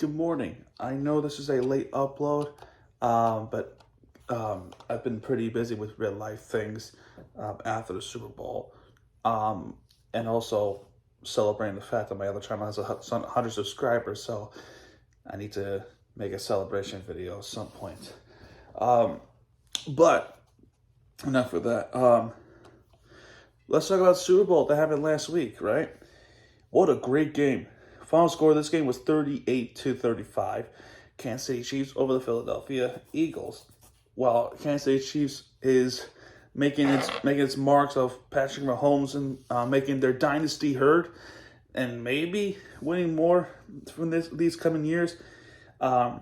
Good morning. I know this is a late upload, but I've been pretty busy with real life things after the Super Bowl, um, and also celebrating the fact that my other channel has 100 subscribers, so I need to make a celebration video at some point. Um, but enough of that. Let's talk about Super Bowl that happened last week, right? What a great game. Final score of this game was 38-35. Kansas City Chiefs over the Philadelphia Eagles. While Kansas City Chiefs is making its marks of Patrick Mahomes and making their dynasty heard, and maybe winning more from these coming years, that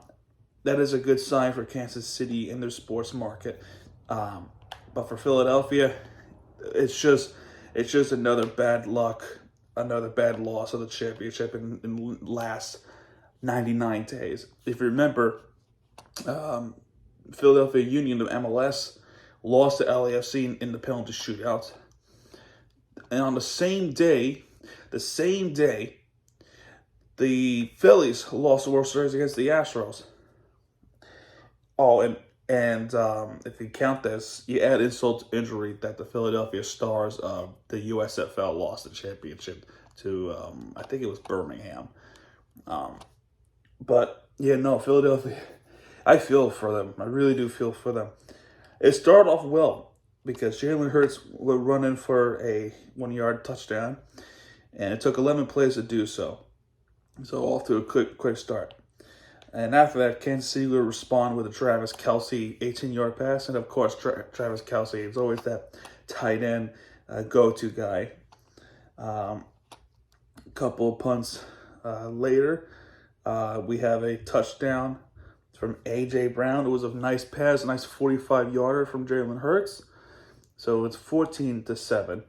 is a good sign for Kansas City in their sports market. But for Philadelphia, it's just another bad luck, another bad loss of the championship in the last 99 days. If you remember, Philadelphia Union of MLS lost to LAFC in the penalty shootout. And on the same day, the Phillies lost the World Series against the Astros. Oh, and if you count this, you add insult to injury that the Philadelphia Stars of the USFL lost the championship to, I think it was Birmingham. But, yeah, no, Philadelphia, I feel for them. I really do feel for them. It started off well because Jalen Hurts would run in for a 1-yard touchdown, and it took 11 plays to do so. So off to a quick start. And after that, Kansas City would respond with a Travis Kelce 18-yard pass. And, of course, Travis Kelce is always that tight end go-to guy. Couple of punts later, we have a touchdown from A.J. Brown. It was a nice pass, a nice 45-yarder from Jalen Hurts. So it's 14-7.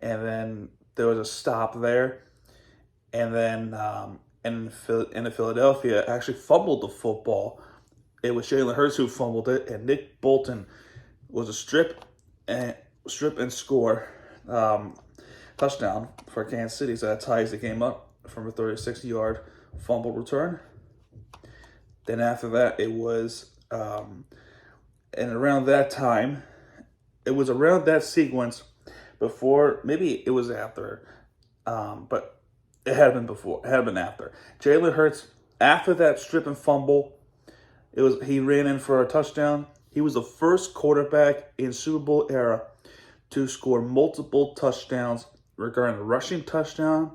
And then there was a stop there. And then and Philadelphia actually fumbled the football. It was Jalen Hurts who fumbled it, and Nick Bolton was a strip and score touchdown for Kansas City. So that ties the game up from a 36-yard fumble return. Then after that, it was, and around that time, it was around that sequence before, maybe it was after, but it had been before. It had been after. Jalen Hurts, after that strip and fumble, he ran in for a touchdown. He was the first quarterback in Super Bowl era to score multiple touchdowns regarding a rushing touchdown,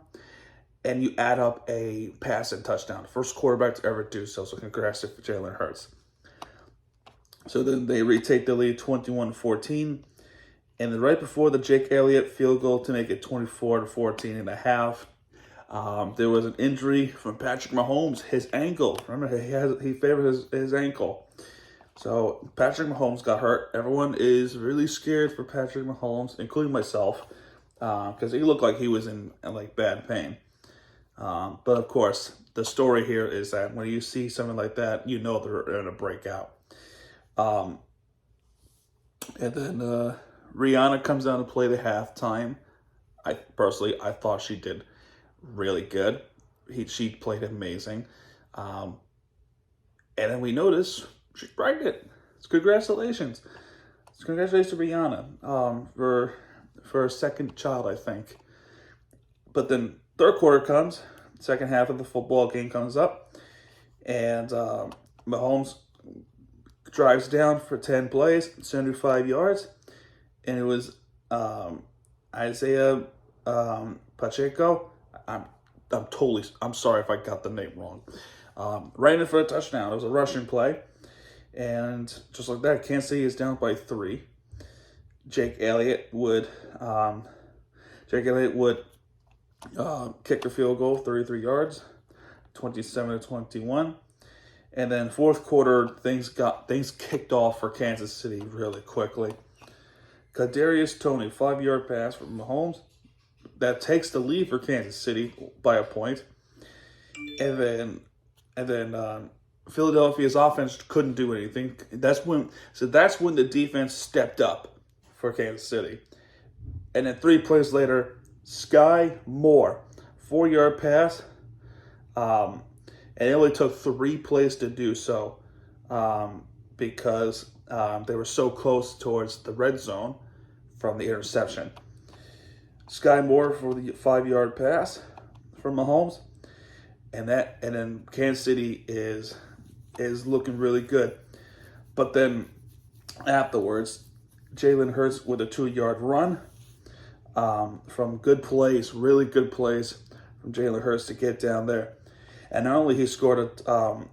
and you add up a passing touchdown. First quarterback to ever do so. So congrats to Jalen Hurts. So then they retake the lead 21-14. And then right before the Jake Elliott field goal to make it 24-14 and a half, there was an injury from Patrick Mahomes, his ankle. Remember, he favors his ankle. So Patrick Mahomes got hurt. Everyone is really scared for Patrick Mahomes, including myself, because he looked like he was in like bad pain. But of course, the story here is that when you see something like that, you know they're going to break out. And then Rihanna comes down to play the halftime. I thought she did really good. She played amazing. And then we notice she's pregnant. Congratulations. Congratulations to Rihanna for her second child, I think. But then third quarter comes, second half of the football game comes up, and Mahomes drives down for 10 plays, 75 yards, and it was Isaiah Pacheco. I'm sorry if I got the name wrong. Ran in for a touchdown. It was a rushing play, and just like that, Kansas City is down by 3. Jake Elliott would kick the field goal, 33 yards, 27-21. And then fourth quarter, things kicked off for Kansas City really quickly. Kadarius Toney, 5-yard pass from Mahomes. That takes the lead for Kansas City by a point. And then Philadelphia's offense couldn't do anything. That's when the defense stepped up for Kansas City. And then 3 plays later, Sky Moore, 4-yard pass. And it only took 3 plays to do so, because they were so close towards the red zone from the interception. Sky Moore for the 5-yard pass from Mahomes, and then Kansas City is looking really good. But then afterwards, Jalen Hurts with a 2-yard run, from good plays, really good plays from Jalen Hurts to get down there. And not only he scored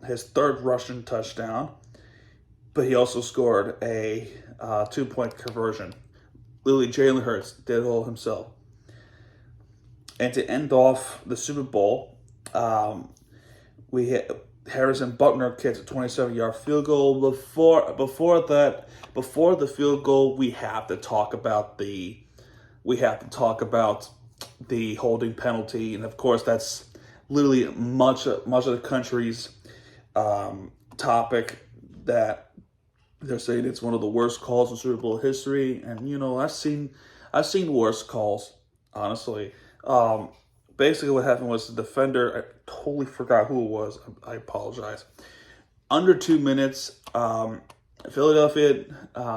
his 3rd rushing touchdown, but he also scored a 2-point conversion. Literally, Jalen Hurts did it all himself. And to end off the Super Bowl, we hit Harrison Butker kicks a 27-yard field goal. Before the field goal, we have to talk about the holding penalty, and of course that's literally much of the country's topic, that they're saying it's one of the worst calls in Super Bowl history. And I've seen worse calls, honestly. Basically what happened was the defender, I totally forgot who it was, I apologize. Under 2 minutes, Philadelphia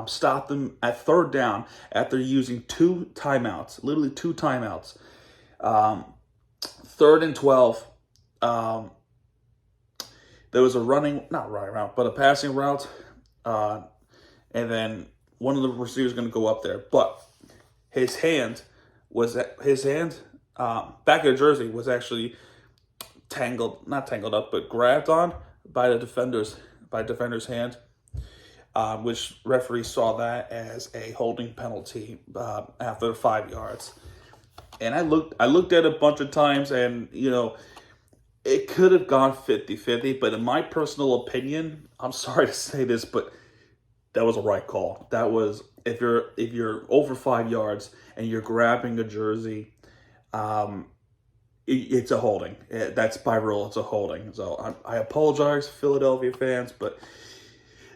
stopped them at 3rd down after using 2 timeouts, literally 2 timeouts. 3rd and 12, there was a a passing route, and then one of the receivers going to go up there, but his hand back of the jersey was actually not tangled up, but grabbed on by the defender's hand, which referee saw that as a holding penalty after 5 yards. And I looked at it a bunch of times, and it could have gone 50-50, but in my personal opinion, I'm sorry to say this, but that was a right call. That was, if you're over 5 yards and you're grabbing a jersey, it's a holding. That's by rule, it's a holding. So I apologize, Philadelphia fans, but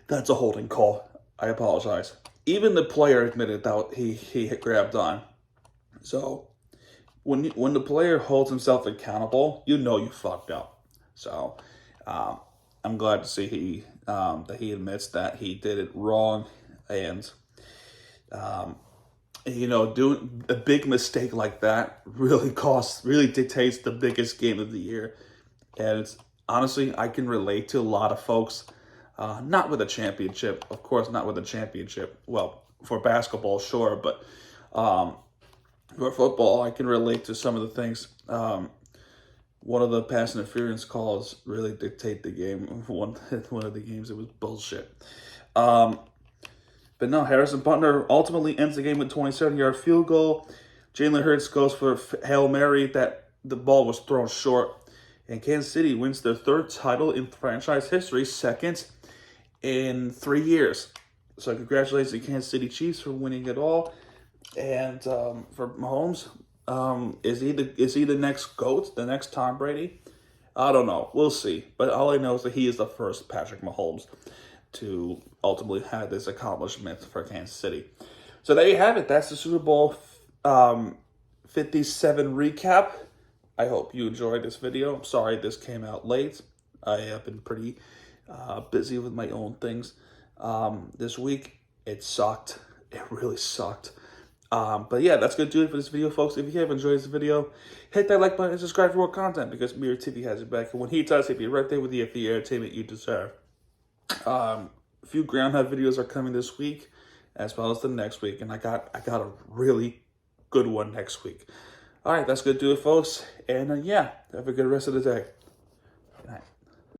that's a holding call. I apologize. Even the player admitted that he had grabbed on. So when the player holds himself accountable, you fucked up. So I'm glad to see that he admits that he did it wrong, and doing a big mistake like that really dictates the biggest game of the year. And it's honestly, I can relate to a lot of folks, not with a championship, of course, not with a championship. Well, for basketball, sure, but for football, I can relate to some of the things. One of the pass interference calls really dictate the game. One of the games, it was bullshit. But no, Harrison Butker ultimately ends the game with a 27-yard field goal. Jalen Hurts goes for a Hail Mary that the ball was thrown short. And Kansas City wins their 3rd title in franchise history, 2nd in 3 years. So congratulations to Kansas City Chiefs for winning it all. And for Mahomes, is he the next GOAT, the next Tom Brady? I don't know. We'll see. But all I know is that he is the first Patrick Mahomes to ultimately have this accomplishment for Kansas City. So there you have it. That's the Super Bowl 57 recap. I hope you enjoyed this video. I'm sorry this came out late. I have been pretty busy with my own things this week. It sucked. It really sucked. But yeah, that's going to do it for this video, folks. If you have enjoyed this video, hit that like button and subscribe for more content, because Mirror TV has it back. And when he does, he'll be right there with you for the entertainment you deserve. A few Groundhog videos are coming this week, as well as the next week. And I got a really good one next week. All right, that's going to do it, folks. And yeah, have a good rest of the day.